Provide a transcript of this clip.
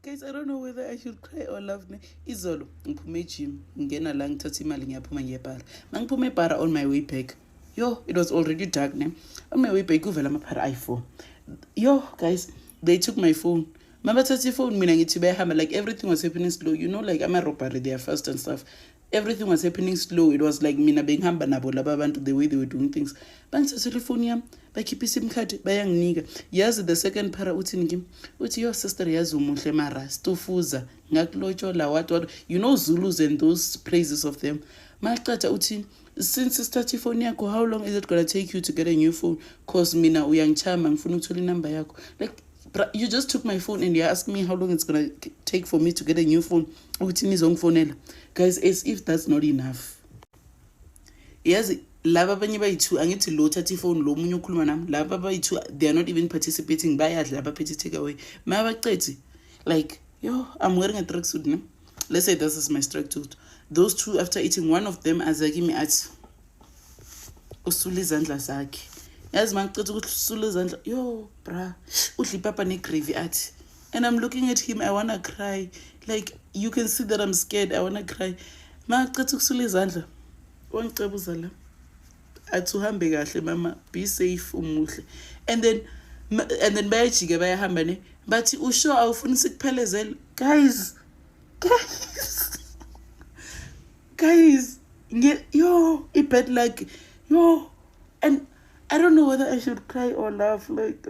Guys, I don't know whether I should cry or laugh. Izolo ngiphume egym ngena la ngithatha imali ngiyaphuma ngiyebhara. Mangiphume ebhara on my way back. Yo, it was already dark ne. On my way back kuvela amaphara i4. Yo, guys, they took my phone. Remember that phone mina ngithi bayahamba, like everything was happening slow. You know, like ama-robbery, they are fast and stuff. Everything was happening slow. It was like mina bengihamba nabo laba bantu, the way they were doing things. Bangithathela ifoni yami, bakhipha isim card bayanginika. Yazi the second para uthini kimi? Uthi your sister yazi umuhle mara stofuza ngakulotshola what. You know Zulus and those praises of them. Maqatha uthini? Since start phone yakho, how long is it gonna take you to get a new phone? Cause mina uyangichama ngifuna ukuthola inamba yakho. Like you just took my phone and you're asking me how long it's gonna take for me to get a new phone. Guys, as if that's not enough. Yes, laba abanye bayi-2 angithi lo thatha ifone lo munye ukhuluma nami. Laba bayi-2 they are not even participating. Bayadla abaphethe takeaway. Mabaqedi. Like, yo, I'm wearing a tracksuit ne. Let's say this is my tracksuit. Those 2 after eating, one of them azakimi athi usule izandla zakhe. Yazi mangicela ukusula izandla. Yo, bra. Udla ipapa ne-gravy athi. And I'm looking at him, I wanna cry. Like, you can see that I'm scared. I wanna cry. Mangicela ukusula izandla. Wangicebuza la. Athi uhambe kahle mama, be safe umuhle. And then bayajika bayahamba ne. Bathi usho awufuni sikuphelezele. Guys, yo, it bad like yo, and I don't know whether I should cry or laugh. Like